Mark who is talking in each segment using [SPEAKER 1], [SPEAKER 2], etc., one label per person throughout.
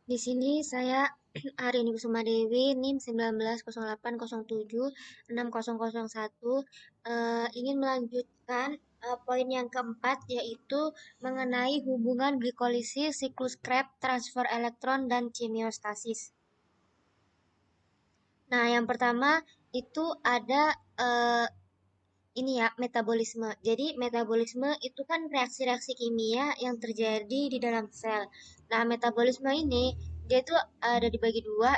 [SPEAKER 1] Di sini saya Arini Kusuma Dewi, NIM 1908076001, ingin melanjutkan poin yang keempat, yaitu mengenai hubungan glikolisis, siklus Krebs, transfer elektron, dan chemiostasis. Nah, yang pertama itu ada ini ya, metabolisme. Jadi, metabolisme itu kan reaksi-reaksi kimia yang terjadi di dalam sel. Nah, metabolisme ini dia itu ada dibagi dua,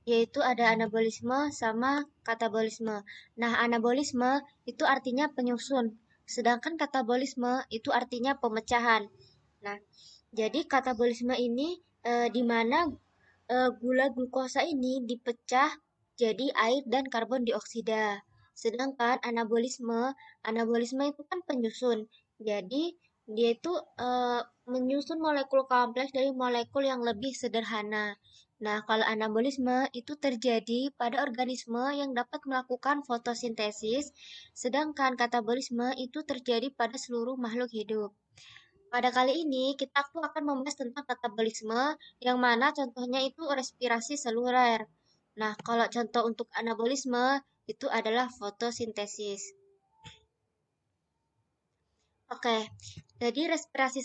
[SPEAKER 1] yaitu ada anabolisme sama katabolisme. Nah, anabolisme itu artinya penyusun, sedangkan katabolisme itu artinya pemecahan. Nah, jadi katabolisme ini di mana gula glukosa ini dipecah jadi air dan karbon dioksida. Sedangkan anabolisme itu kan penyusun. Jadi dia itu menyusun molekul kompleks dari molekul yang lebih sederhana. Nah, kalau anabolisme itu terjadi pada organisme yang dapat melakukan fotosintesis, sedangkan katabolisme itu terjadi pada seluruh makhluk hidup. Pada kali ini, aku akan membahas tentang katabolisme, yang mana contohnya itu respirasi seluler. Nah, kalau contoh untuk anabolisme, itu adalah fotosintesis. Oke, jadi respirasi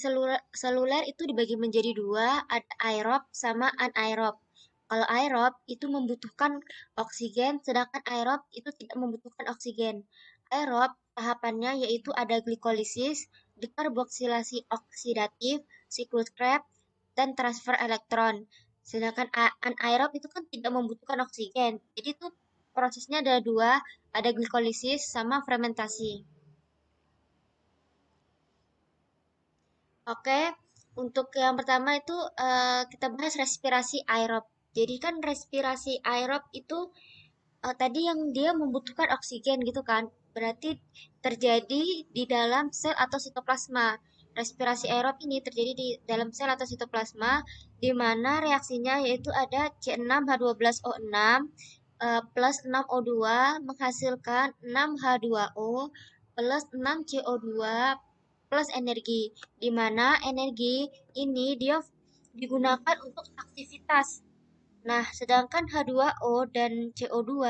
[SPEAKER 1] seluler itu dibagi menjadi dua, ada aerob sama anaerob. Kalau aerob itu membutuhkan oksigen, sedangkan aerob itu tidak membutuhkan oksigen. Aerob tahapannya yaitu ada glikolisis, dekarboksilasi oksidatif, siklus Krebs, dan transfer elektron. Sedangkan anaerob itu kan tidak membutuhkan oksigen. Jadi itu prosesnya ada dua, ada glikolisis sama fermentasi. Oke, untuk yang pertama itu kita bahas respirasi aerob. Jadi kan respirasi aerob itu tadi yang dia membutuhkan oksigen gitu kan. Berarti terjadi di dalam sel atau sitoplasma. Respirasi aerob ini terjadi di dalam sel atau sitoplasma, di mana reaksinya yaitu ada C6H12O6 plus 6O2 menghasilkan 6H2O plus 6CO2 plus energi, di mana energi ini dia digunakan untuk aktivitas. Nah, sedangkan H2O dan CO2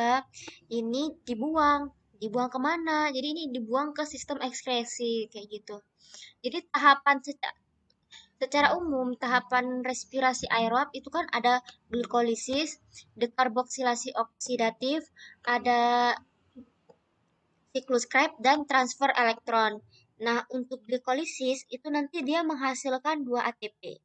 [SPEAKER 1] ini dibuang. Dibuang kemana? Jadi ini dibuang ke sistem ekskresi, kayak gitu. Jadi secara umum, tahapan respirasi aerob itu kan ada glikolisis, dekarboksilasi oksidatif, ada siklus Krebs, dan transfer elektron. Nah, untuk glikolisis itu nanti dia menghasilkan 2 ATP.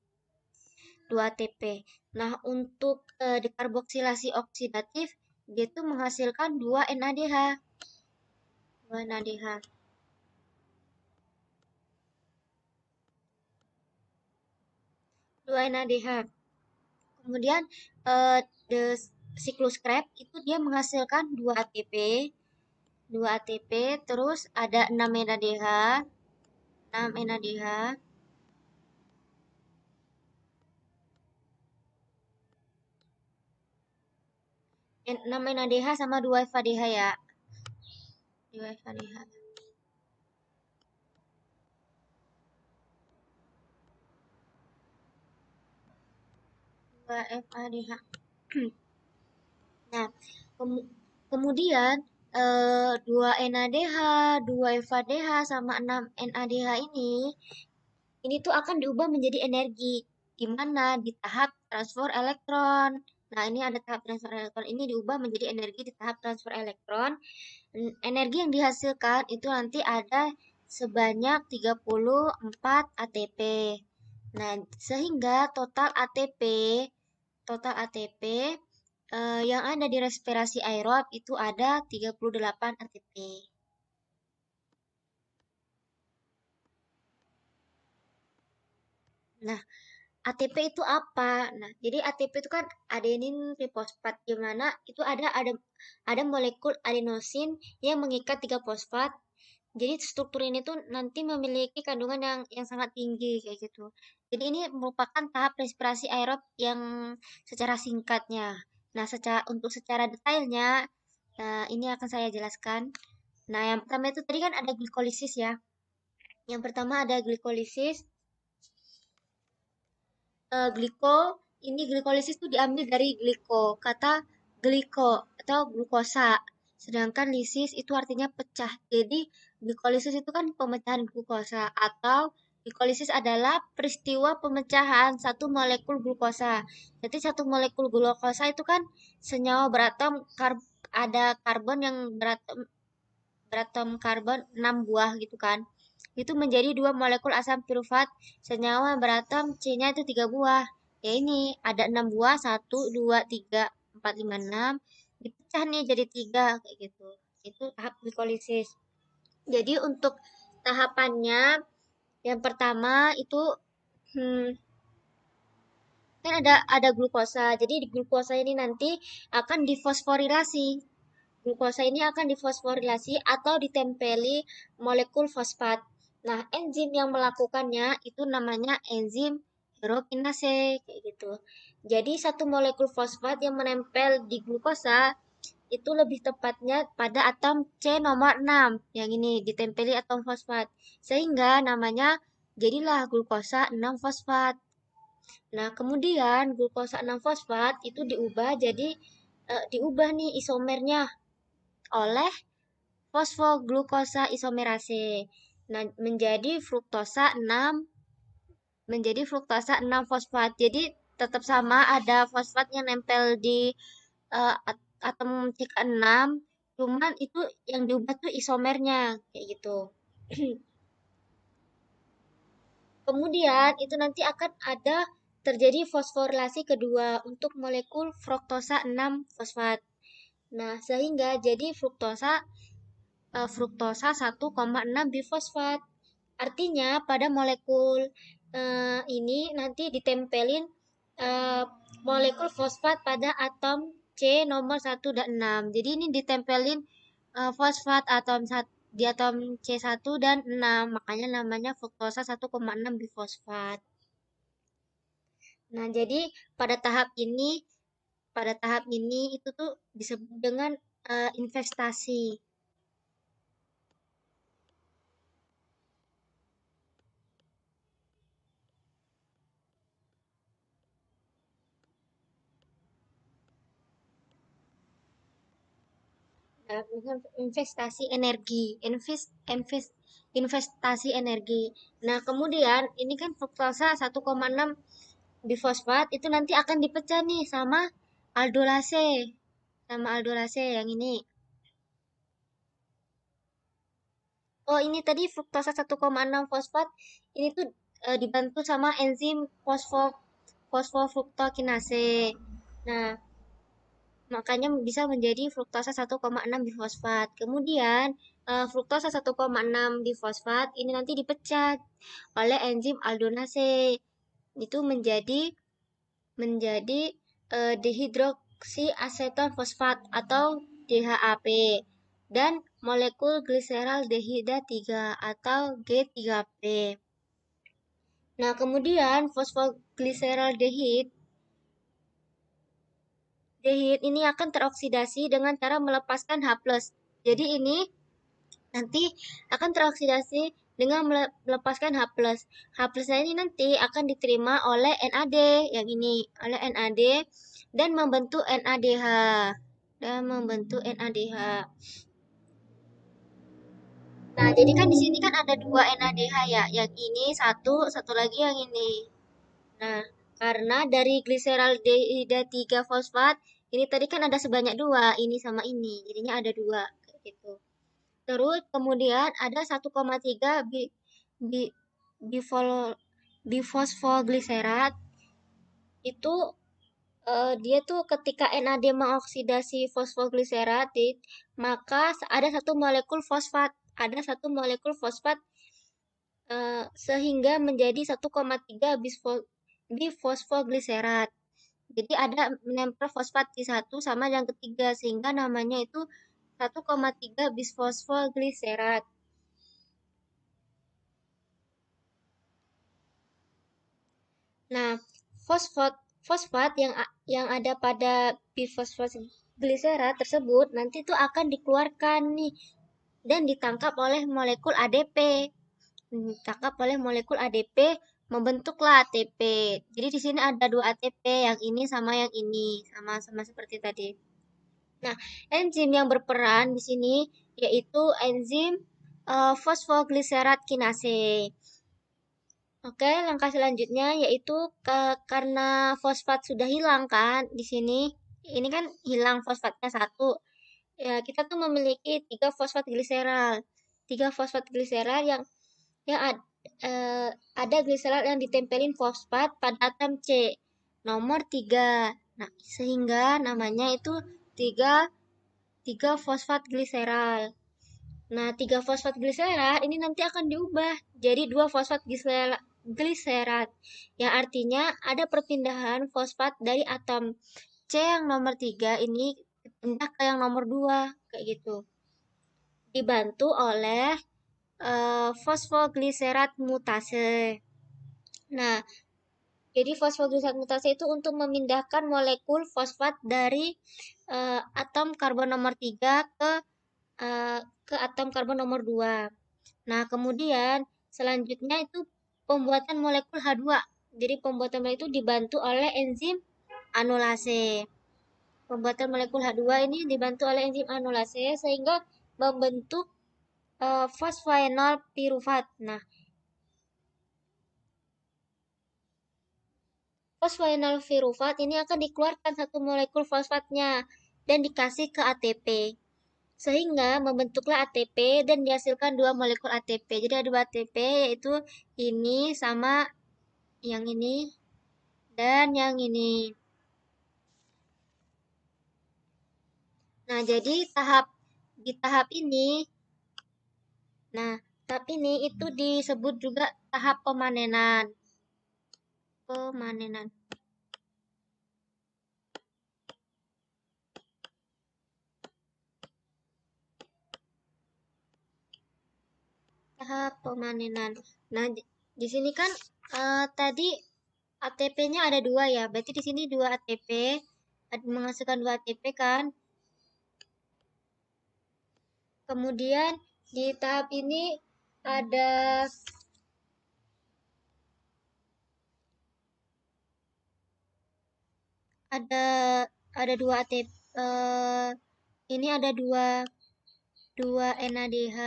[SPEAKER 1] 2 ATP. Nah, untuk dekarboksilasi oksidatif dia itu menghasilkan 2 NADH. 2 NADH. 2 NADH. Kemudian the siklus Krebs itu dia menghasilkan 2 ATP. 2 ATP, terus ada 6 NADH. 6 NADH. 6 NADH sama 2 FADH ya. 2 FADH. 2 FADH. Nah, kemudian 2 NADH, 2 FADH sama 6 NADH ini tuh akan diubah menjadi energi, di mana di tahap transfer elektron. Nah, ini ada tahap transfer elektron, ini diubah menjadi energi di tahap transfer elektron. Energi yang dihasilkan itu nanti ada sebanyak 34 ATP. Nah, sehingga total ATP yang ada di respirasi aerob itu ada 38 ATP. Nah, ATP itu apa? Nah, jadi ATP itu kan adenin trifosfat, di mana itu ada molekul adenosin yang mengikat 3 fosfat. Jadi struktur ini tuh nanti memiliki kandungan yang sangat tinggi kayak gitu. Jadi ini merupakan tahap respirasi aerob yang secara singkatnya. Nah, secara detailnya ini akan saya jelaskan. Nah, yang pertama itu tadi kan ada glikolisis ya. Yang pertama ada glikolisis. Gliko ini glikolisis itu diambil dari kata gliko atau glukosa. Sedangkan lisis itu artinya pecah. Jadi glikolisis itu kan pemecahan glukosa atau glikolisis adalah peristiwa pemecahan satu molekul glukosa. Jadi satu molekul glukosa itu kan senyawa beratom ada karbon yang beratom karbon 6 buah gitu kan. Itu menjadi dua molekul asam pirufat senyawa beratom C-nya itu 3 buah. Ya ini ada 6 buah, 1, 2, 3, 4, 5, 6 dipecah nih jadi 3 kayak gitu. Itu tahap glikolisis. Jadi untuk tahapannya yang pertama itu hmm, kan ada glukosa. Jadi di glukosa ini nanti akan difosforilasi. Glukosa ini akan difosforilasi atau ditempeli molekul fosfat. Nah, enzim yang melakukannya itu namanya enzim hidrokinase kayak gitu. Jadi satu molekul fosfat yang menempel di glukosa itu lebih tepatnya pada atom C nomor 6 yang ini ditempeli atom fosfat. Sehingga namanya jadilah glukosa 6 fosfat. Nah, kemudian glukosa 6 fosfat itu diubah nih isomernya oleh fosfoglukosa isomerase. Nah, menjadi fruktosa 6 fosfat. Jadi tetap sama ada fosfat yang nempel di uh, atom CK6, cuman itu yang diubah tuh isomernya kayak gitu. Kemudian itu nanti akan ada terjadi fosforilasi kedua untuk molekul fruktosa 6 fosfat. Nah, sehingga jadi fruktosa 1,6 bifosfat. Artinya pada molekul ini nanti ditempelin eh, molekul fosfat pada atom C nomor 1 dan 6. Jadi ini ditempelin fosfat di atom C1 dan 6. Makanya namanya fruktosa 1,6 bifosfat. Nah, jadi pada tahap ini itu tuh disebut dengan investasi. Investasi energi, investasi energi. Nah, kemudian ini kan fruktosa 1,6 bifosfat itu nanti akan dipecah nih aldolase, sama aldolase yang ini. Oh, ini tadi fruktosa 1,6 fosfat ini tuh dibantu sama enzim fosfofruktokinase. Nah, makanya bisa menjadi fruktosa 1,6 bifosfat. Kemudian fruktosa 1,6 bifosfat ini nanti dipecah oleh enzim aldonase. Itu menjadi dehidroksiaseton fosfat atau DHAP dan molekul gliseraldehida 3 atau G3P. Nah, kemudian fosfogliseraldehid ini akan teroksidasi dengan cara melepaskan H+. Jadi ini nanti akan teroksidasi dengan melepaskan H+. H+-nya ini nanti akan diterima oleh NAD yang ini, oleh NAD dan membentuk NADH. Nah, jadi kan di sini kan ada dua NADH ya, yang ini satu lagi yang ini. Nah, karena dari gliseraldehida 3 fosfat, ini tadi kan ada sebanyak dua, ini sama ini, jadinya ada dua, kayak gitu. Terus kemudian ada 1,3 bi, bifol, bifosfogliserat, itu dia tuh ketika NAD mengoksidasi fosfogliserat, maka ada satu molekul fosfat sehingga menjadi 1,3 bifosfogliserat. Jadi ada menempel fosfat di satu sama yang ketiga sehingga namanya itu 1,3 bisfosfogliserat. Nah, fosfat yang ada pada bifosfogliserat tersebut nanti itu akan dikeluarkan nih dan ditangkap oleh molekul ADP. membentuklah ATP. Jadi di sini ada dua ATP, yang ini sama yang ini, sama-sama seperti tadi. Nah, enzim yang berperan di sini yaitu enzim fosfogliserat kinase. Oke, langkah selanjutnya yaitu karena fosfat sudah hilang kan di sini. Ini kan hilang fosfatnya satu. Ya, kita tuh memiliki tiga fosfat gliseral. Tiga fosfat gliseral yang ada gliseral yang ditempelin fosfat pada atom C nomor 3. Nah, sehingga namanya itu tiga tiga fosfat gliseral. Nah, tiga fosfat gliserat ini nanti akan diubah jadi dua fosfat gliserat, yang artinya ada perpindahan fosfat dari atom C yang nomor 3 ini pindah ke yang nomor 2 kayak gitu. Dibantu oleh fosfogliserat mutase. Nah, jadi fosfogliserat mutase itu untuk memindahkan molekul fosfat dari atom karbon nomor 3 ke atom karbon nomor 2. Nah, kemudian selanjutnya itu pembuatan molekul H2. Jadi pembuatan molekul itu dibantu oleh enzim anulase. Pembuatan molekul H2 ini dibantu oleh enzim anulase sehingga membentuk fosfoenol pirufat. Nah, fosfoenol pirufat ini akan dikeluarkan satu molekul fosfatnya dan dikasih ke ATP. Sehingga membentuklah ATP dan dihasilkan dua molekul ATP. Jadi ada dua ATP yaitu ini sama yang ini dan yang ini. Nah, jadi di tahap ini, nah, tahap ini itu disebut juga tahap pemanenan. Pemanenan. Tahap pemanenan. Nah, di sini kan tadi ATP-nya ada dua ya. Berarti di sini dua ATP menghasilkan dua ATP kan. Kemudian di tahap ini ada ada ada dua ATP. Ini ada dua NADH,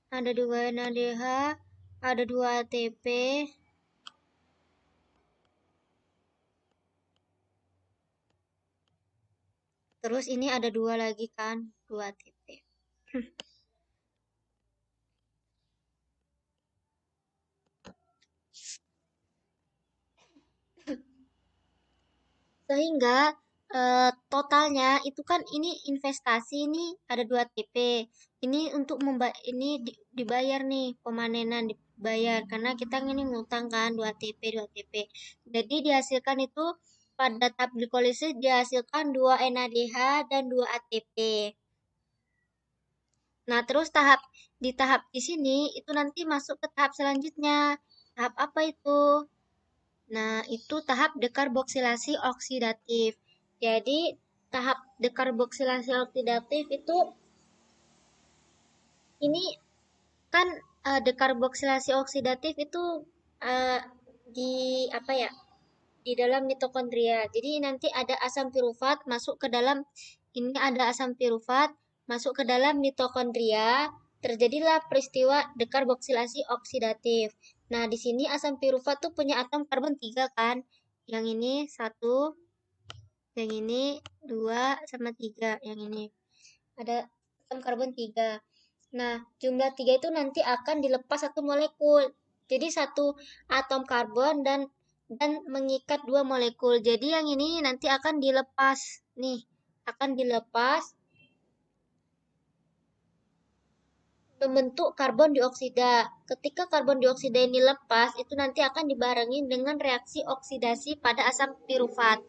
[SPEAKER 1] ada dua NADH, ada dua ATP. Terus ini ada dua lagi kan, dua ATP. Sehingga totalnya itu kan ini investasi ini ada 2 TP. Ini untuk dibayar nih, pemanenan dibayar karena kita ini ngutang kan 2 TP 2 TP. Jadi dihasilkan itu pada tahap glikolisis dihasilkan 2 NADH dan 2 ATP. Nah, terus tahap di sini itu nanti masuk ke tahap selanjutnya. Tahap apa itu? Nah, itu tahap dekarboksilasi oksidatif. Jadi, tahap dekarboksilasi oksidatif itu ini kan dekarboksilasi oksidatif itu eh, di apa ya? Di dalam mitokondria. Jadi nanti ada asam pirufat masuk ke dalam ini ada asam pirufat masuk ke dalam mitokondria, terjadilah peristiwa dekarboksilasi oksidatif. Nah, di sini asam pirufat tuh punya atom karbon 3 kan. Yang ini satu, yang ini dua sama tiga, yang ini ada atom karbon 3. Nah, jumlah 3 itu nanti akan dilepas satu molekul. Jadi satu atom karbon dan mengikat dua molekul. Jadi yang ini nanti akan dilepas. Nih, akan dilepas membentuk karbon dioksida. Ketika karbon dioksida ini lepas, itu nanti akan dibarengi dengan reaksi oksidasi pada asam pirufat.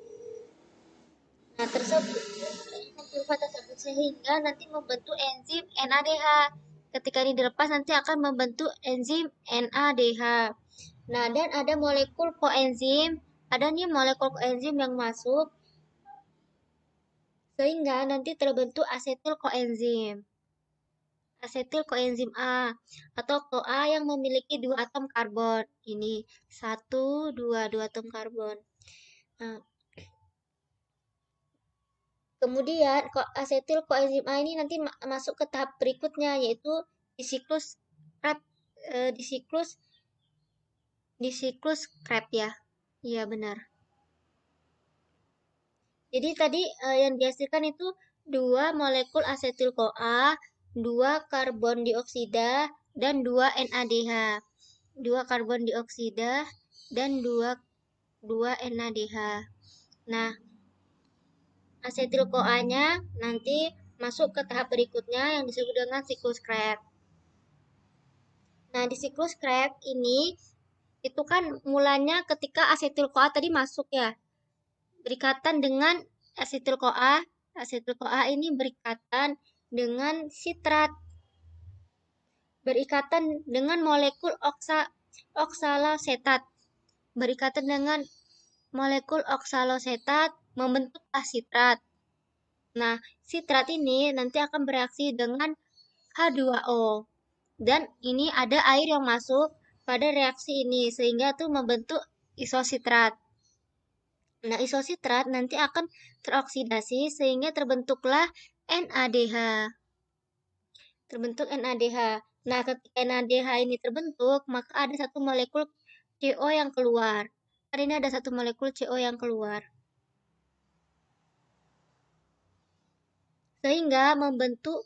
[SPEAKER 1] Nah, tersebut pirufat tersebut sehingga nanti membentuk enzim NADH. Ketika ini dilepas nanti akan membentuk enzim NADH. Nah, dan ada molekul koenzim, ada nih molekul koenzim yang masuk sehingga nanti terbentuk asetil koenzim. asetil koenzim A atau CoA yang memiliki dua atom karbon. Ini satu, dua atom karbon. Nah, kemudian asetil koenzim A ini nanti masuk ke tahap berikutnya yaitu di siklus Krebs, di siklus Krebs ya. Iya benar. Jadi tadi yang dihasilkan itu dua molekul asetil CoA, dua karbon dioksida, dan dua NADH. Dua karbon dioksida dan dua NADH. Nah, asetil CoA-nya nanti masuk ke tahap berikutnya yang disebut dengan siklus Krebs. Nah, di siklus Krebs ini itu kan mulanya ketika asetil CoA tadi masuk ya, berikatan dengan asetil CoA. Asetil CoA ini berikatan dengan sitrat, berikatan dengan molekul oksalosetat, berikatan dengan molekul oksalosetat membentuk sitrat. Nah, sitrat ini nanti akan bereaksi dengan H2O. Dan ini ada air yang masuk pada reaksi ini sehingga itu membentuk isositrat. Nah, isositrat nanti akan teroksidasi sehingga terbentuklah NADH. Terbentuk NADH. Nah, ketika NADH ini terbentuk, maka ada satu molekul CO yang keluar. Kan ini ada satu molekul CO yang keluar. Sehingga membentuk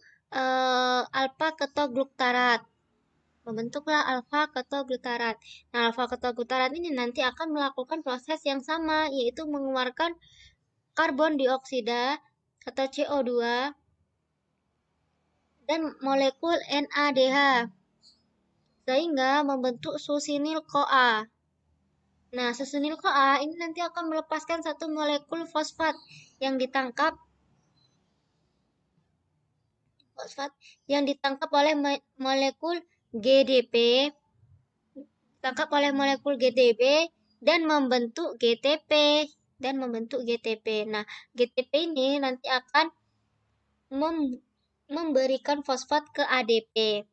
[SPEAKER 1] alfa ketoglutarat. Membentuklah alfa ketoglutarat. Nah, alfa ketoglutarat ini nanti akan melakukan proses yang sama, yaitu mengeluarkan karbon dioksida atau CO2 dan molekul NADH sehingga membentuk susinil CoA. Nah, susinil CoA ini nanti akan melepaskan satu molekul fosfat yang ditangkap oleh molekul GDP, dan membentuk GTP. Nah, GTP ini nanti akan memberikan fosfat ke ADP.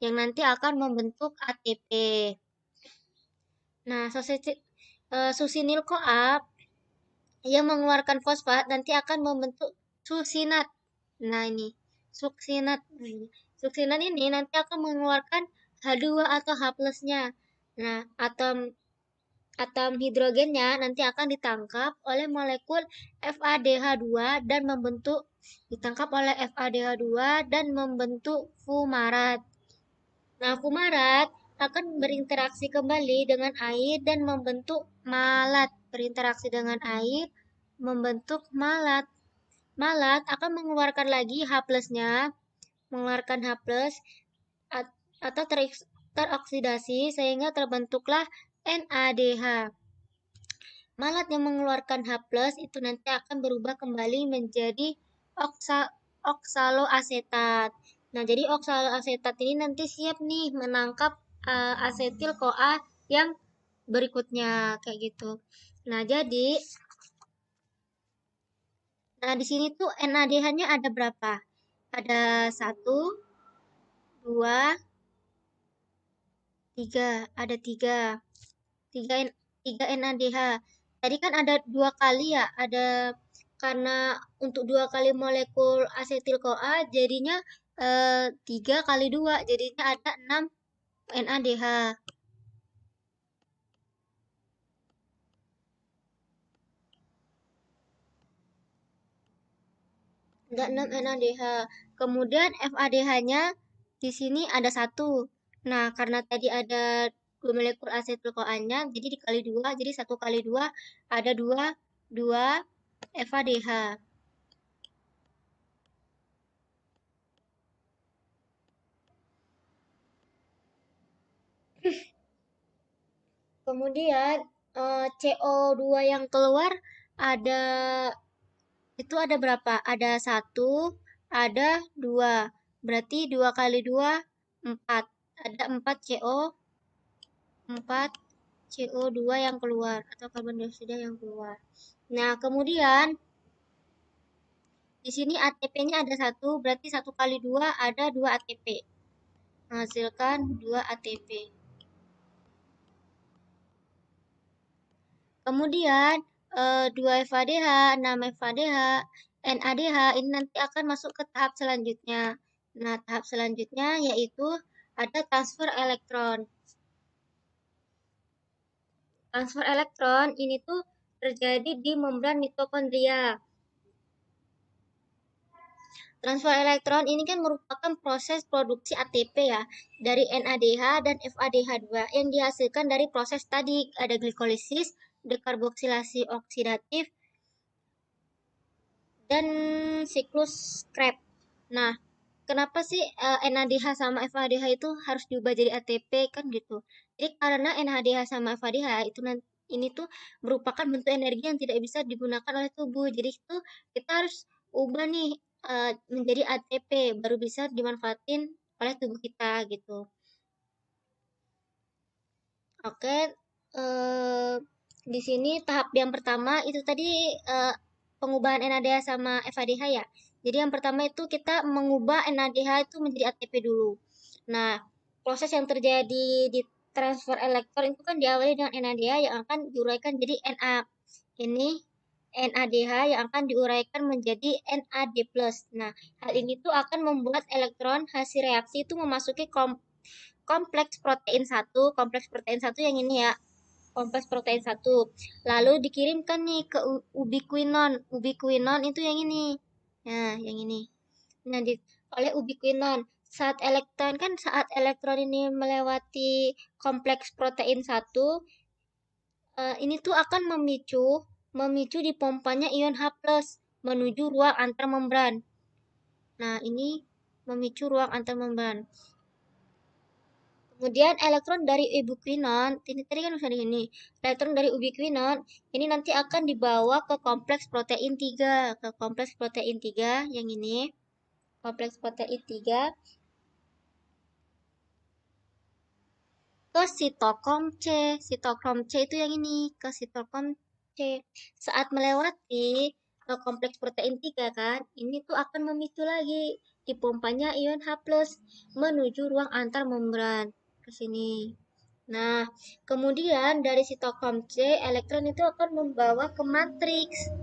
[SPEAKER 1] Yang nanti akan membentuk ATP. Nah, susinil CoA yang mengeluarkan fosfat nanti akan membentuk suksinat. Nah, ini suksinat. Suksinat ini nanti akan mengeluarkan H2 atau H+-nya. Nah, atom hidrogennya nanti akan ditangkap oleh molekul FADH2 dan membentuk fumarat. Nah, fumarat akan berinteraksi kembali dengan air dan membentuk malat. Berinteraksi dengan air membentuk malat. Malat akan mengeluarkan lagi H+-nya, mengeluarkan H+ atau teroksidasi sehingga terbentuklah NADH. Malat yang mengeluarkan H+ itu nanti akan berubah kembali menjadi oksaloasetat. Nah, jadi oksaloasetat ini nanti siap nih menangkap asetil CoA yang berikutnya kayak gitu. Nah, di sini tuh NADH-nya ada berapa? Ada 1, 2, 3. Ada 3. 3 NADH. Tadi kan ada 2 kali ya, karena untuk 2 kali molekul asetil CoA jadinya 3 kali 2, jadinya ada 6 NADH. Ada 6 NADH. Kemudian FADH-nya di sini ada 1. Nah, karena tadi ada 2 molekul asetil CoA-nya, jadi dikali 2, jadi 1 kali 2 ada 2 FADH. Kemudian CO2 yang keluar ada ada berapa? Ada 1, ada 2. Berarti 2 kali 2 4. Ada 4 CO2 yang keluar atau karbon dioksida yang keluar. Nah, kemudian Di sini ATP-nya ada 1, berarti 1 kali 2 ada 2 ATP. Menghasilkan 2 ATP. Kemudian 2 FADH, 6 FADH, NADH ini nanti akan masuk ke tahap selanjutnya. Nah, tahap selanjutnya yaitu ada transfer elektron. Transfer elektron ini tuh terjadi di membran mitokondria. Transfer elektron ini kan merupakan proses produksi ATP ya, dari NADH dan FADH2 yang dihasilkan dari proses tadi, ada glikolisis, dekarboksilasi oksidatif, dan siklus Krebs. Nah, kenapa sih NADH sama FADH itu harus diubah jadi ATP kan gitu? Jadi karena NADH sama FADH itu ini tuh merupakan bentuk energi yang tidak bisa digunakan oleh tubuh. Jadi itu kita harus ubah nih menjadi ATP baru bisa dimanfaatin oleh tubuh kita gitu. Oke, eh, di sini tahap yang pertama itu tadi pengubahan NADH sama FADH ya. Jadi yang pertama itu kita mengubah NADH itu menjadi ATP dulu. Nah, proses yang terjadi di transfer elektron itu kan diawali dengan NADH yang akan diuraikan jadi Na. Ini NADH yang akan diuraikan menjadi NAD+. Nah, hal ini tuh akan membuat elektron hasil reaksi itu memasuki kompleks protein 1, kompleks protein 1 yang ini ya, kompleks protein 1. Lalu dikirimkan nih ke ubiquinon. Ubiquinon itu yang ini. Nah, yang ini. Nah, oleh ubiquinon. Saat elektron ini melewati kompleks protein 1, ini tuh akan memicu dipompanya ion H+ menuju ruang antarmembran. Nah, ini memicu ruang antarmembran. Kemudian elektron dari ubiquinon, ini tadi kan udah di sini. Elektron dari ubiquinon ini nanti akan dibawa ke kompleks protein 3, ke kompleks protein 3 yang ini. Kompleks protein 3 ke sitokrom C. Sitokrom C itu yang ini, ke sitokrom C. Saat melewati kompleks protein 3 kan, ini tuh akan memicu lagi dipompanya ion H+ menuju ruang antar membran ke sini. Nah, kemudian dari sitokrom C, elektron itu akan membawa ke matriks.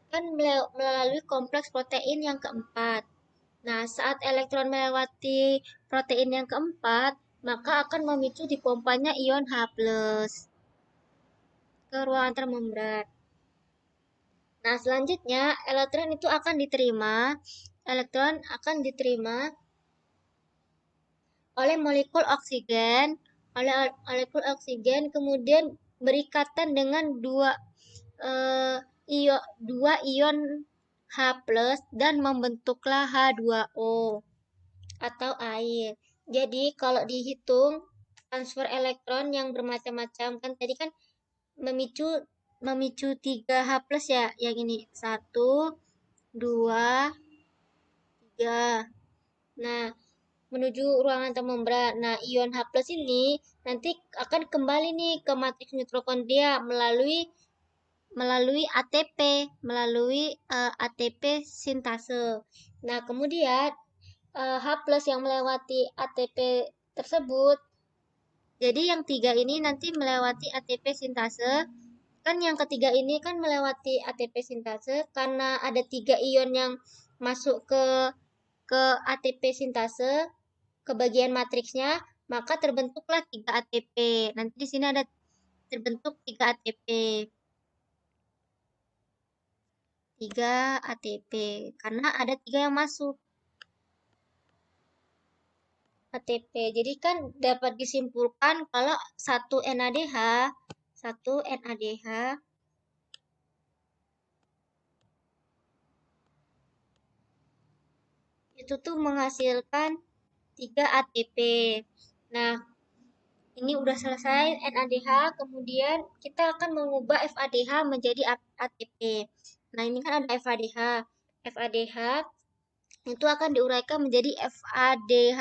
[SPEAKER 1] Kan melalui kompleks protein yang keempat. Nah, saat elektron melewati protein yang keempat, maka akan memicu dipompanya ion H+ ke ruang antarmembran. Nah, selanjutnya elektron akan diterima oleh molekul oksigen, kemudian berikatan dengan eh, dua ion H+ dan membentuklah H2O atau air. Jadi kalau dihitung transfer elektron yang bermacam-macam kan tadi kan memicu memicu 3 H+ ya, yang ini 1 2 3. Nah, menuju ruangan antarmembran. Nah, ion H+ ini nanti akan kembali nih ke matriks mitokondria melalui ATP, ATP sintase. Nah, kemudian H+ yang melewati ATP tersebut. Jadi yang 3 ini nanti melewati ATP sintase. Kan yang ketiga ini kan melewati ATP sintase karena ada 3 ion yang masuk ke ATP sintase ke bagian matriksnya, maka terbentuklah 3 ATP. Nanti di sini ada terbentuk 3 ATP. 3 ATP karena ada 3 yang masuk ATP. Jadi kan dapat disimpulkan kalau satu NADH itu tuh menghasilkan 3 ATP. Nah, ini udah selesai NADH, kemudian kita akan mengubah FADH menjadi ATP. Nah, ini kan ada FADH. FADH itu akan diuraikan menjadi FADH+.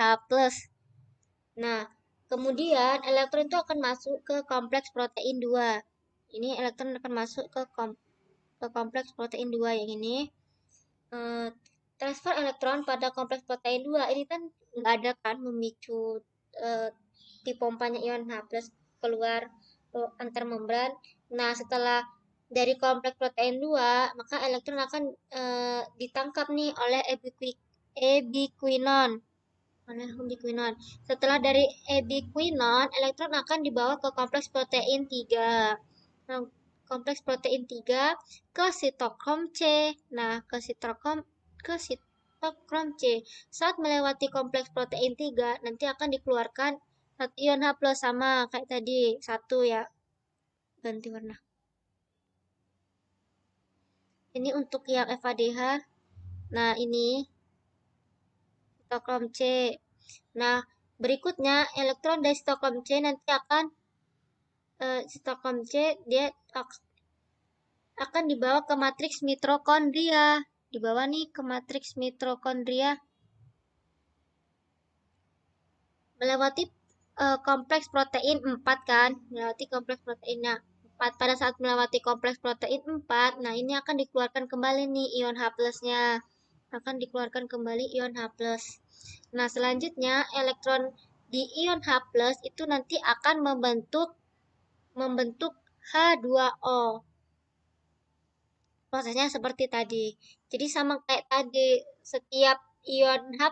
[SPEAKER 1] Nah, kemudian elektron itu akan masuk ke kompleks protein 2. Ini elektron akan masuk ke ke kompleks protein 2 yang ini. Transfer elektron pada kompleks protein 2 ini kan nggak ada kan memicu di pompanya ion H+ keluar antar membran. Nah, setelah dari kompleks protein 2, maka elektron akan ditangkap nih oleh ebiquinon. Setelah dari ebiquinon, elektron akan dibawa ke kompleks protein 3. Nah, kompleks protein 3 ke sitokrom C. Nah, ke sitokrom C. Saat melewati kompleks protein 3, nanti akan dikeluarkan ion H+ sama kayak tadi, satu ya. Ganti warna. Ini untuk yang FADH. Nah, ini sitokrom C. Nah, berikutnya elektron dari sitokrom C nanti akan sitokrom C dia akan dibawa ke matriks mitokondria. Dibawa nih ke matriks mitokondria. Melewati kompleks protein 4 kan? Melewati kompleks proteinnya 4. Pada saat melewati kompleks protein 4, nah ini akan dikeluarkan kembali nih ion H+-nya. Akan dikeluarkan kembali ion H+. Nah, selanjutnya elektron di ion H+ itu nanti akan membentuk H2O. Prosesnya seperti tadi. Jadi sama kayak tadi, setiap ion H+,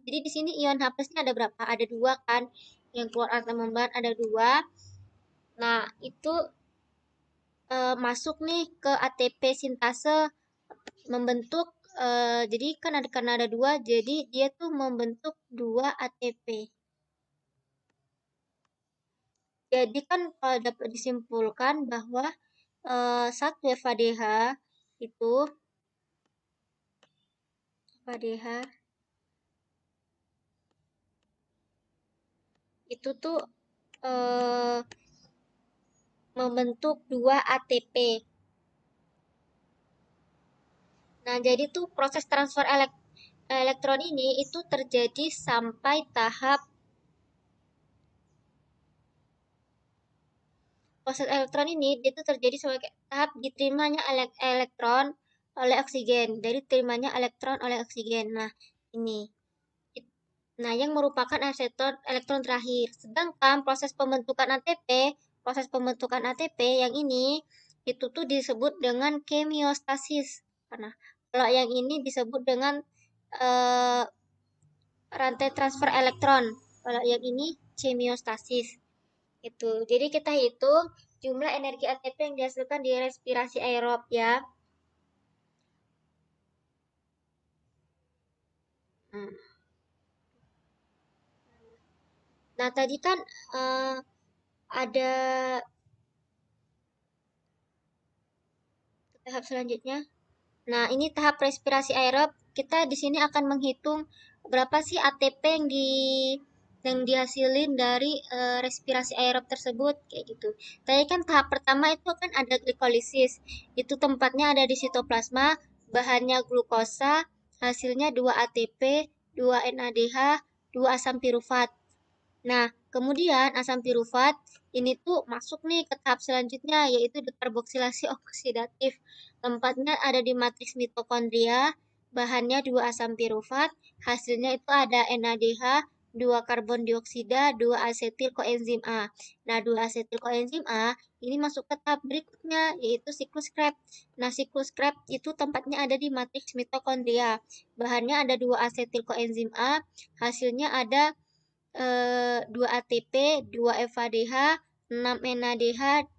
[SPEAKER 1] jadi di sini ion H+-nya ada berapa? Ada 2 kan? Yang keluar antar membran ada 2. Nah, itu masuk nih ke ATP sintase membentuk jadi kan ada karena ada 2, jadi dia tuh membentuk 2 ATP. Jadi kan dapat disimpulkan bahwa 1 FADH itu tuh membentuk 2 ATP. Nah, jadi tuh proses transfer elektron ini itu terjadi sampai tahap proses elektron ini itu terjadi sebagai tahap diterimanya elektron oleh oksigen, dari terimanya elektron oleh oksigen. Nah, ini. Nah, yang merupakan elektron terakhir. Sedangkan proses pembentukan ATP yang ini itu tuh disebut dengan kemiostasis. Nah, kalau yang ini disebut dengan rantai transfer elektron. Kalau yang ini chemiostasis. Itu. Jadi kita hitung jumlah energi ATP yang dihasilkan di respirasi aerob ya. Nah, tadi kan ada tahap selanjutnya. Nah, ini tahap respirasi aerob. Kita di sini akan menghitung berapa sih ATP yang dihasilin dari respirasi aerob tersebut kayak gitu. Tadi kan tahap pertama itu kan ada glikolisis. Itu tempatnya ada di sitoplasma, bahannya glukosa, hasilnya 2 ATP, 2 NADH, 2 asam pirufat. Nah, kemudian asam pirufat ini tuh masuk nih ke tahap selanjutnya, yaitu dekarboksilasi oksidatif. Tempatnya ada di matriks mitokondria, bahannya 2 asam pirufat, hasilnya itu ada NADH, 2 karbon dioksida, 2 asetil koenzim A. Nah, 2 asetil koenzim A ini masuk ke tahap berikutnya, yaitu siklus Krebs. Nah, siklus Krebs itu tempatnya ada di matriks mitokondria. Bahannya ada 2 asetil koenzim A, hasilnya ada 2 ATP, 2 FADH, 6 NADH,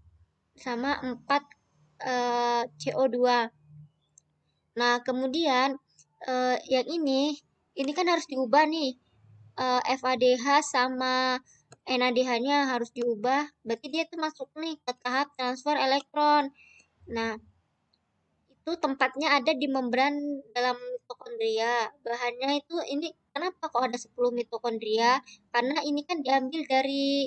[SPEAKER 1] sama 4 CO2. Nah, kemudian yang ini kan harus diubah nih. FADH sama NADH-nya harus diubah. Berarti dia tuh masuk nih ke tahap transfer elektron. Nah, itu tempatnya ada di membran dalam mitokondria. Bahannya itu ini kenapa kok ada 10 mitokondria? Karena ini kan diambil dari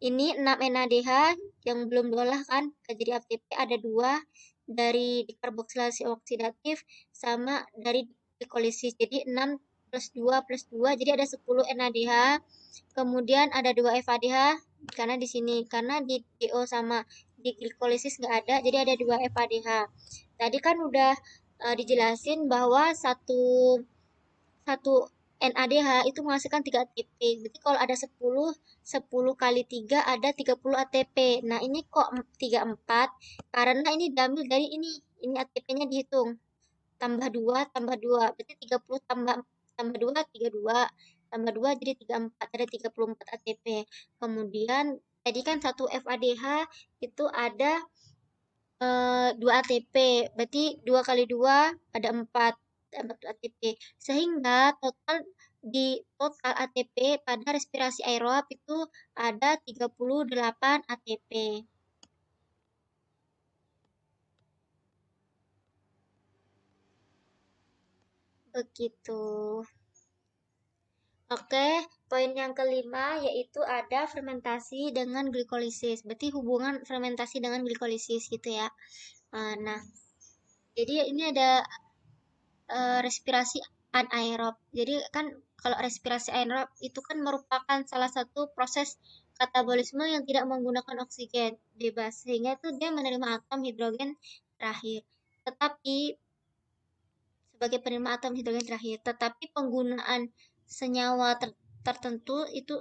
[SPEAKER 1] ini 6 NADH yang belum diolah kan. Jadi ATP ada 2 dari dekarboksilasi oksidatif sama dari glikolisis. Jadi 6 plus 2 jadi ada 10 NADH. Kemudian ada 2 FADH karena di sini karena di DO sama di glikolisis nggak ada jadi ada 2 FADH. Tadi kan udah dijelasin bahwa satu satu NADH itu menghasilkan 3 ATP. Berarti kalau ada 10, 10 kali 3 ada 30 ATP. Nah, ini kok 34? Karena ini diambil dari ini. Ini ATP-nya dihitung. Tambah 2 tambah 2. Berarti 30 tambah tambah 2, 32. Tambah 2 jadi 34. Ada 34 ATP. Kemudian tadi kan satu FADH itu ada 2 ATP, berarti 2 kali 2 ada 4, 4 ATP. Sehingga total ATP pada respirasi aerob itu ada 38 ATP. Begitu. Oke, poin yang kelima yaitu ada fermentasi dengan glikolisis. Berarti hubungan fermentasi dengan glikolisis gitu ya. Nah, jadi ini ada respirasi anaerob. Jadi kan kalau respirasi anaerob itu kan merupakan salah satu proses katabolisme yang tidak menggunakan oksigen bebas, sehingga itu dia menerima atom hidrogen terakhir. Tetapi sebagai penerima atom hidrogen terakhir, tetapi penggunaan senyawa tertentu itu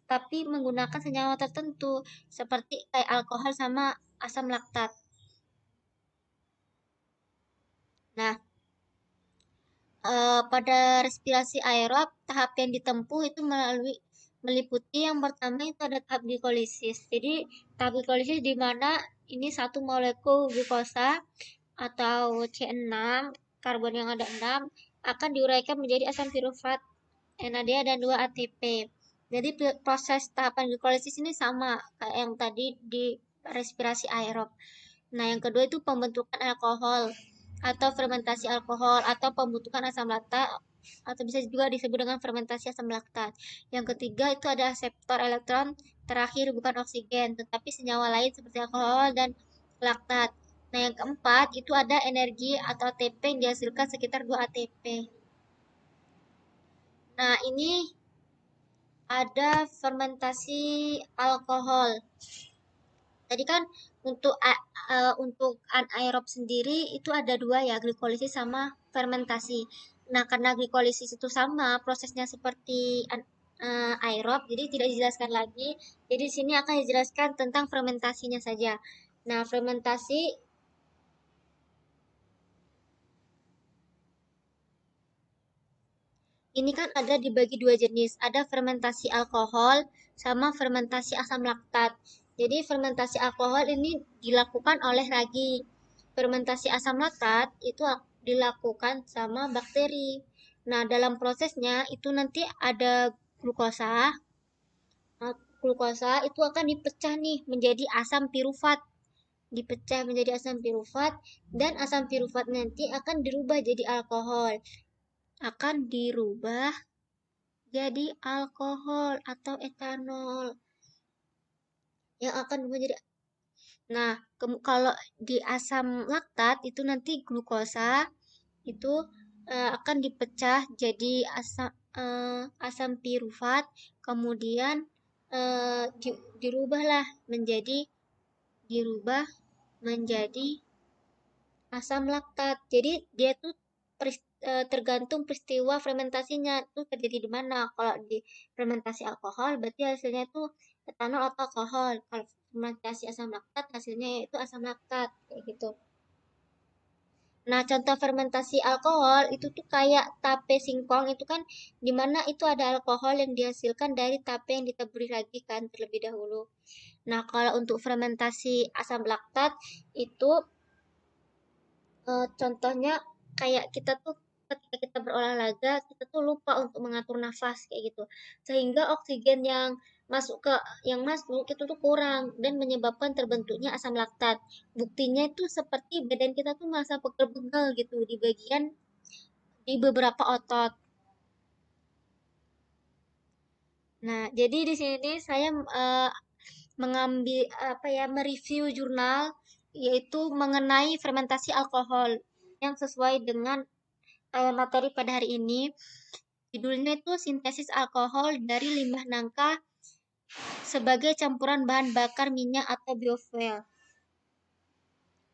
[SPEAKER 1] tapi menggunakan senyawa tertentu seperti kayak alkohol sama asam laktat. Nah, pada respirasi aerob, tahap yang ditempuh itu meliputi yang pertama itu ada tahap glikolisis. Jadi tahap glikolisis di mana ini satu molekul glukosa atau C6, karbon yang ada 6 akan diuraikan menjadi asam pirufat NADH dan 2 ATP. Jadi proses tahapan glikolisis ini sama kayak yang tadi di respirasi aerob. Nah, yang kedua itu pembentukan alkohol atau fermentasi alkohol atau pembentukan asam laktat atau bisa juga disebut dengan fermentasi asam laktat. Yang ketiga itu ada aseptor elektron terakhir bukan oksigen, tetapi senyawa lain seperti alkohol dan laktat. Nah, yang keempat itu ada energi atau ATP yang dihasilkan sekitar 2 ATP. Nah, ini ada fermentasi alkohol. Tadi kan untuk anaerob sendiri itu ada dua ya, glikolisis sama fermentasi. Nah, karena glikolisis itu sama prosesnya seperti aerob, jadi tidak dijelaskan lagi. Jadi di sini akan dijelaskan tentang fermentasinya saja. Nah, fermentasi ini kan ada dibagi dua jenis, ada fermentasi alkohol sama fermentasi asam laktat. Jadi fermentasi alkohol ini dilakukan oleh ragi. Fermentasi asam laktat itu dilakukan sama bakteri. Nah, dalam prosesnya itu nanti ada glukosa. Nah, glukosa itu akan dipecah nih menjadi asam pirufat. Dipecah menjadi asam pirufat dan asam pirufat nanti akan dirubah jadi alkohol. Akan dirubah jadi alkohol atau etanol yang akan menjadi. Nah, kalau di asam laktat itu nanti glukosa itu akan dipecah jadi asam pirufat, kemudian dirubahlah menjadi dirubah menjadi asam laktat. Jadi dia tuh tergantung peristiwa fermentasinya tuh terjadi di mana. Kalau di fermentasi alkohol berarti hasilnya itu etanol atau alkohol. Kalau fermentasi asam laktat hasilnya itu asam laktat kayak gitu. Nah, contoh fermentasi alkohol itu tuh kayak tape singkong itu kan dimana itu ada alkohol yang dihasilkan dari tape yang ditaburi lagi kan terlebih dahulu. Nah, kalau untuk fermentasi asam laktat itu contohnya kayak kita tuh ketika kita berolahraga, kita tuh lupa untuk mengatur nafas kayak gitu. Sehingga oksigen yang masuk itu tuh kurang dan menyebabkan terbentuknya asam laktat. Buktinya itu seperti badan kita tuh merasa pegel-pegel gitu di beberapa otot. Nah, jadi di sini saya mengambil apa ya, mereview jurnal yaitu mengenai fermentasi alkohol yang sesuai dengan materi pada hari ini. Judulnya itu sintesis alkohol dari limbah nangka sebagai campuran bahan bakar minyak atau biofuel.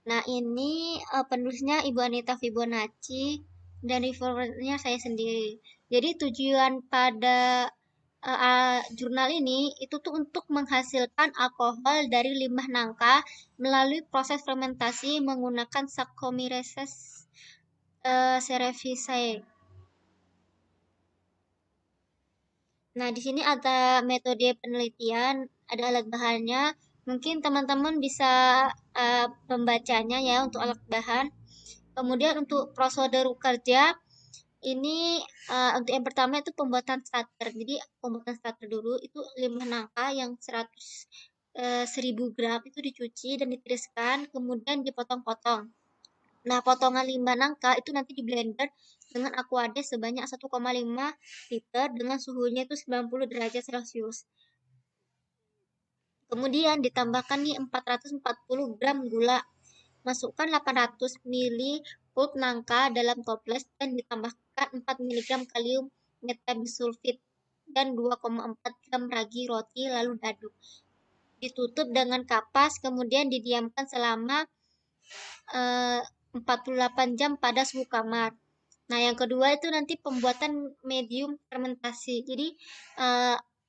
[SPEAKER 1] Nah, ini penulisnya Ibu Anita Fibonacci dan reviewernya saya sendiri. Jadi tujuan pada jurnal ini itu tuh untuk menghasilkan alkohol dari limbah nangka melalui proses fermentasi menggunakan Saccharomyces cerevisiae. Nah, di sini ada metode penelitian, ada alat bahannya. Mungkin teman-teman bisa membacanya ya untuk alat bahan. Kemudian untuk prosedur kerja ini untuk yang pertama itu pembuatan starter. Jadi pembuatan starter dulu itu limbah nangka yang 1000 gram itu dicuci dan ditiriskan, kemudian dipotong-potong. Nah, potongan limbah nangka itu nanti di blender dengan aquades sebanyak 1,5 liter dengan suhunya itu 90 derajat Celcius. Kemudian ditambahkan nih 440 gram gula. Masukkan 800 ml pulp nangka dalam toples dan ditambahkan 4 mg kalium metabisulfit dan 2,4 gram ragi roti lalu aduk. Ditutup dengan kapas kemudian didiamkan selama 48 jam pada suhu kamar. Nah, yang kedua itu nanti pembuatan medium fermentasi. Jadi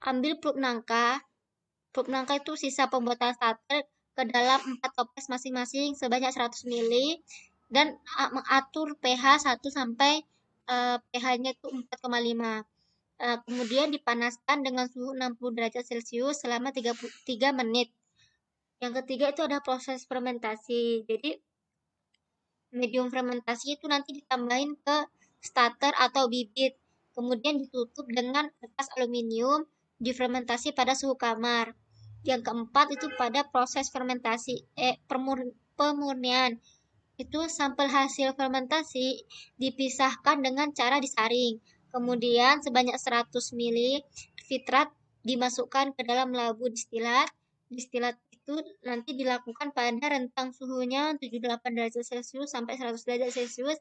[SPEAKER 1] ambil pulp nangka itu sisa pembuatan starter ke dalam 4 toples masing-masing sebanyak 100 ml dan mengatur pH 1 sampai pH-nya itu 4,5. Kemudian dipanaskan dengan suhu 60 derajat Celcius selama 33 menit. Yang ketiga itu ada proses fermentasi. Jadi medium fermentasi itu nanti ditambahin ke starter atau bibit. Kemudian ditutup dengan kertas aluminium, difermentasi pada suhu kamar. Yang keempat itu pada proses fermentasi, pemurnian. Itu sampel hasil fermentasi dipisahkan dengan cara disaring. Kemudian sebanyak 100 ml fitrat dimasukkan ke dalam labu distilat. Distilat itu nanti dilakukan pada rentang suhunya 78 derajat Celcius sampai 100 derajat Celcius.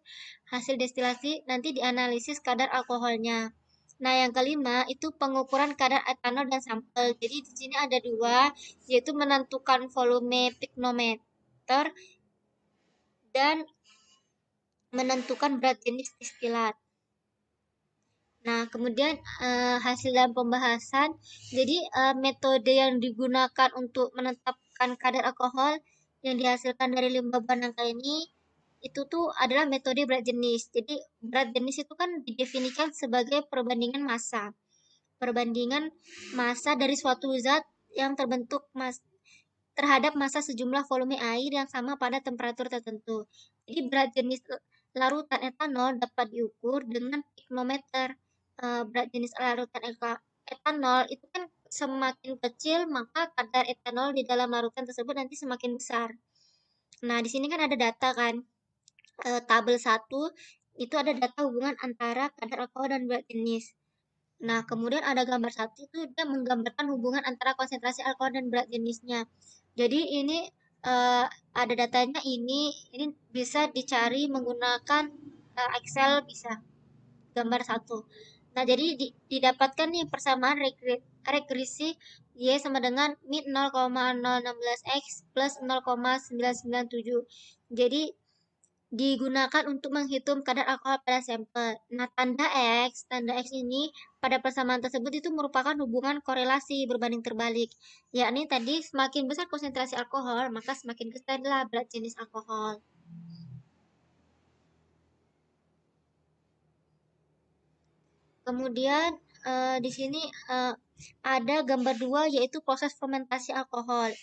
[SPEAKER 1] Hasil destilasi nanti dianalisis kadar alkoholnya. Nah, yang kelima itu pengukuran kadar etanol dan sampel. Jadi di sini ada dua, yaitu menentukan volume piknometer dan menentukan berat jenis distilat. Nah, kemudian hasil dalam pembahasan, jadi metode yang digunakan untuk menetapkan kadar alkohol yang dihasilkan dari limbah buah nangka ini itu tuh adalah metode berat jenis. Jadi berat jenis itu kan didefinisikan sebagai perbandingan massa. Perbandingan massa dari suatu zat yang terbentuk terhadap massa sejumlah volume air yang sama pada temperatur tertentu. Jadi berat jenis larutan etanol dapat diukur dengan piknometer. Berat jenis larutan etanol itu kan semakin kecil maka kadar etanol di dalam larutan tersebut nanti semakin besar. Nah, di sini kan ada data kan. Tabel 1 itu ada data hubungan antara kadar alkohol dan berat jenis. Nah, kemudian ada gambar satu itu dia menggambarkan hubungan antara konsentrasi alkohol dan berat jenisnya. Jadi ini ada datanya ini bisa dicari menggunakan Excel bisa gambar satu. Nah, jadi didapatkan nih persamaan regresi Y sama dengan min 0,016 X plus 0,997. Jadi digunakan untuk menghitung kadar alkohol pada sampel. Nah, tanda X ini pada persamaan tersebut itu merupakan hubungan korelasi berbanding terbalik. Yakni tadi semakin besar konsentrasi alkohol, maka semakin kecillah berat jenis alkohol. Kemudian di sini ada gambar 2 yaitu proses fermentasi alkohol.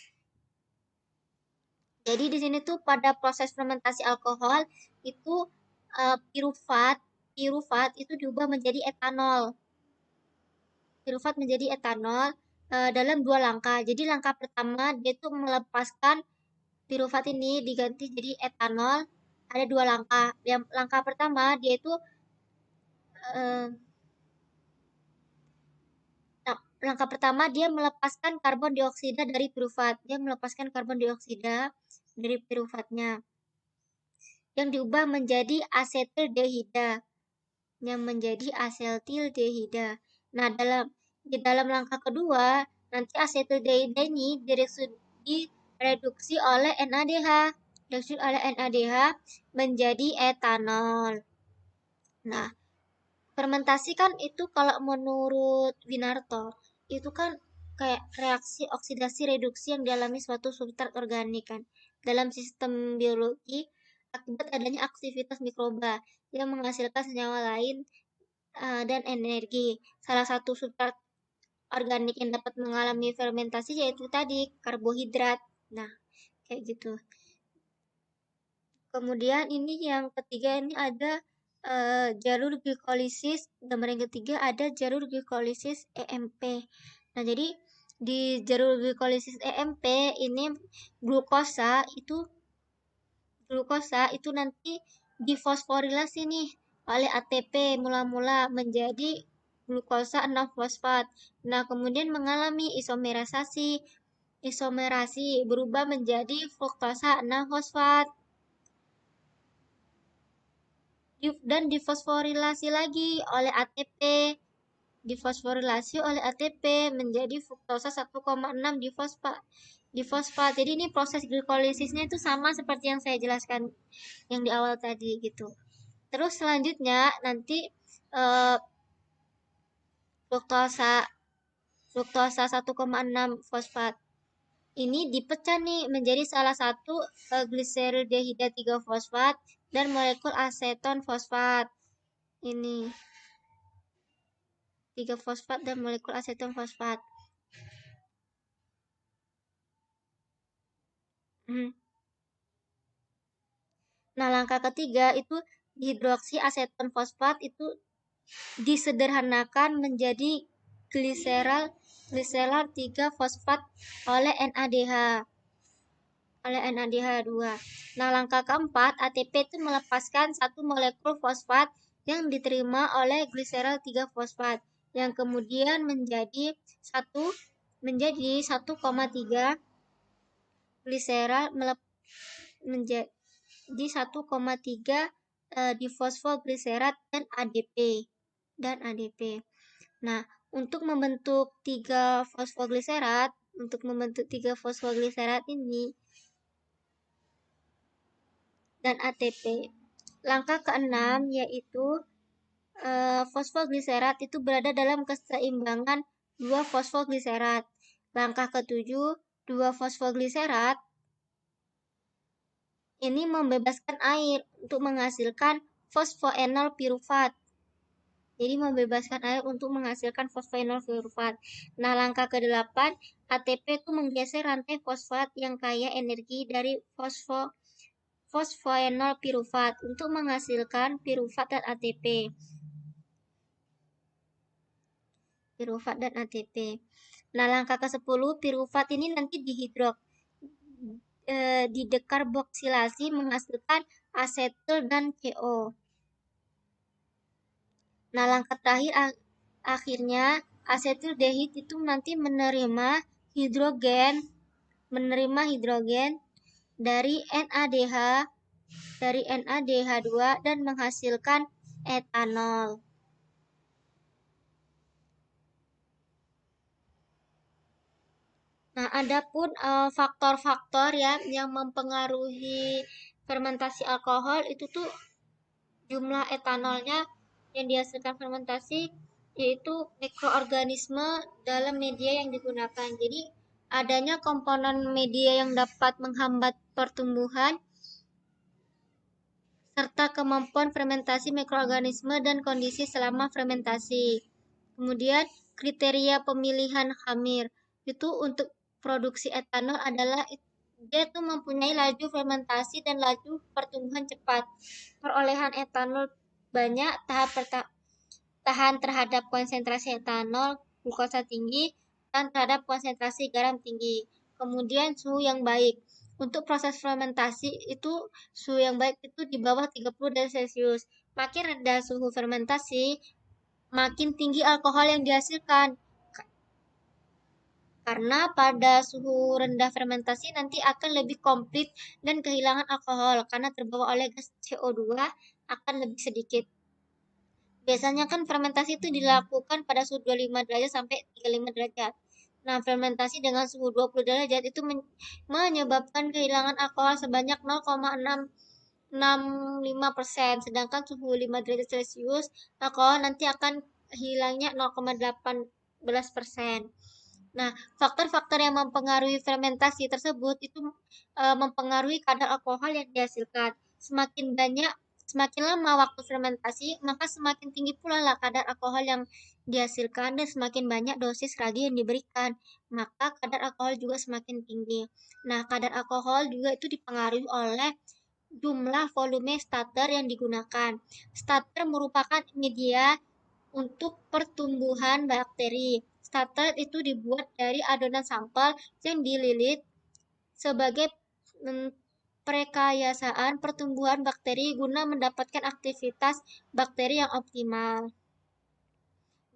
[SPEAKER 1] Jadi di sini tuh pada proses fermentasi alkohol itu pirufat itu diubah menjadi etanol. Pirufat menjadi etanol dalam dua langkah. Jadi langkah pertama dia itu melepaskan pirufat ini diganti jadi etanol. Ada dua langkah. Yang langkah pertama dia itu langkah pertama dia melepaskan karbon dioksida dari pirufat. Dia melepaskan karbon dioksida dari pirufatnya yang diubah menjadi asetildehida. Yang menjadi asetildehida. Nah, di dalam langkah kedua, nanti asetildehida ini direduksi oleh NADH. dioksid oleh NADH menjadi etanol. Nah, fermentasi kan itu kalau menurut Winarto, itu kan kayak reaksi oksidasi reduksi yang dialami suatu substrat organik kan dalam sistem biologi akibat adanya aktivitas mikroba yang menghasilkan senyawa lain dan energi. Salah satu substrat organik yang dapat mengalami fermentasi yaitu tadi karbohidrat. Nah, kayak gitu. Kemudian ini yang ketiga ini ada jalur glikolisis. Gambar yang ketiga ada jalur glikolisis EMP. Nah, jadi di jalur glikolisis EMP ini glukosa itu nanti difosforilasi nih oleh ATP mula-mula menjadi glukosa 6-fosfat. Nah, kemudian mengalami isomerasi berubah menjadi fruktosa 6-fosfat. Dan difosforilasi lagi oleh ATP. Difosforilasi oleh ATP menjadi fruktosa 1,6 difosfat. Jadi ini proses glikolisisnya itu sama seperti yang saya jelaskan yang di awal tadi gitu. Terus selanjutnya nanti eh, fruktosa fruktosa 1,6 fosfat ini dipecah nih menjadi salah satu gliserildehida 3 fosfat dan molekul aseton fosfat. Ini 3 fosfat dan molekul aseton fosfat. Nah, langkah ketiga itu hidroksi aseton fosfat itu disederhanakan menjadi gliserol 3 fosfat oleh NADH2. Nah, langkah keempat, ATP itu melepaskan satu molekul fosfat yang diterima oleh gliserol 3 fosfat yang kemudian menjadi 1,3 gliserol menjadi 1,3 difosfoglycerat dan ADP. Nah, untuk membentuk 3 fosfoglycerat ini dan ATP. Langkah keenam yaitu fosfoglycerat itu berada dalam keseimbangan 2 fosfoglycerat. Langkah ketujuh, 2 fosfoglycerat ini membebaskan air untuk menghasilkan fosfoenol pirufat. Jadi membebaskan air untuk menghasilkan fosfoenol pirufat. Nah, langkah ke-8, ATP itu menggeser rantai fosfat yang kaya energi dari fosfoenol pirufat untuk menghasilkan pirufat dan ATP. Nah, langkah ke-10, pirufat ini nanti didekarboksilasi menghasilkan asetil dan CO. Nah, langkah terakhir akhirnya asetildehid itu nanti menerima hidrogen dari NADH2 dan menghasilkan etanol. Nah, adapun faktor-faktor ya yang mempengaruhi fermentasi alkohol itu tuh jumlah etanolnya yang dihasilkan fermentasi yaitu mikroorganisme dalam media yang digunakan. Jadi, adanya komponen media yang dapat menghambat pertumbuhan serta kemampuan fermentasi mikroorganisme dan kondisi selama fermentasi. Kemudian, kriteria pemilihan khamir itu untuk produksi etanol adalah dia tuh mempunyai laju fermentasi dan laju pertumbuhan cepat. Perolehan etanol banyak, tahan terhadap konsentrasi etanol, glukosa tinggi, dan terhadap konsentrasi garam tinggi. Kemudian suhu yang baik. Untuk proses fermentasi itu suhu yang baik itu di bawah 30 derajat Celcius. Makin rendah suhu fermentasi, makin tinggi alkohol yang dihasilkan. Karena pada suhu rendah fermentasi nanti akan lebih komplit dan kehilangan alkohol karena terbawa oleh gas CO2 akan lebih sedikit. Biasanya kan fermentasi itu dilakukan pada suhu 25 derajat sampai 35 derajat. Nah, fermentasi dengan suhu 20 derajat itu menyebabkan kehilangan alkohol sebanyak 0,65%, sedangkan suhu 5 derajat Celcius, alkohol nanti akan hilangnya 0,18%. Nah, faktor-faktor yang mempengaruhi fermentasi tersebut itu mempengaruhi kadar alkohol yang dihasilkan. Semakin banyak, semakin lama waktu fermentasi, maka semakin tinggi pula lah kadar alkohol yang dihasilkan dan semakin banyak dosis ragi yang diberikan, maka kadar alkohol juga semakin tinggi. Nah, kadar alkohol juga itu dipengaruhi oleh jumlah volume starter yang digunakan. Starter merupakan media untuk pertumbuhan bakteri. Starter itu dibuat dari adonan sampel yang dililit sebagai perekayasaan pertumbuhan bakteri guna mendapatkan aktivitas bakteri yang optimal.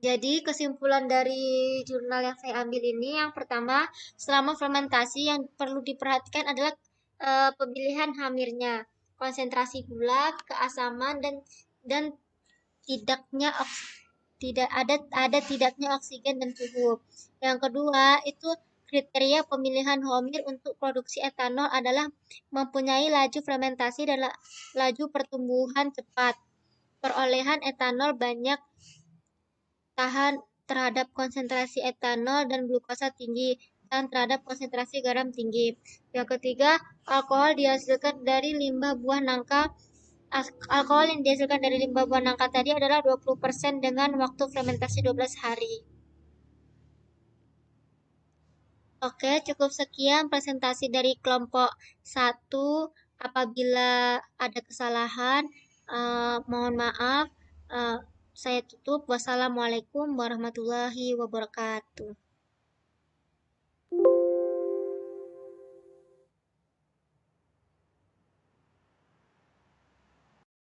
[SPEAKER 1] Jadi kesimpulan dari jurnal yang saya ambil ini yang pertama, selama fermentasi yang perlu diperhatikan adalah pemilihan hamirnya, konsentrasi gula, keasaman dan tidaknya tidak ada tidaknya oksigen dan suhu. Yang kedua, itu kriteria pemilihan hamir untuk produksi etanol adalah mempunyai laju fermentasi dan laju pertumbuhan cepat. Perolehan etanol banyak, tahan terhadap konsentrasi etanol dan glukosa tinggi, dan terhadap konsentrasi garam tinggi. Yang ketiga, alkohol dihasilkan dari limbah buah nangka. Alkohol yang dihasilkan dari limbah buah nangka tadi adalah 20% dengan waktu fermentasi 12 hari. Oke, cukup sekian presentasi dari kelompok 1. Apabila ada kesalahan, mohon maaf. Saya tutup. Wassalamualaikum warahmatullahi wabarakatuh.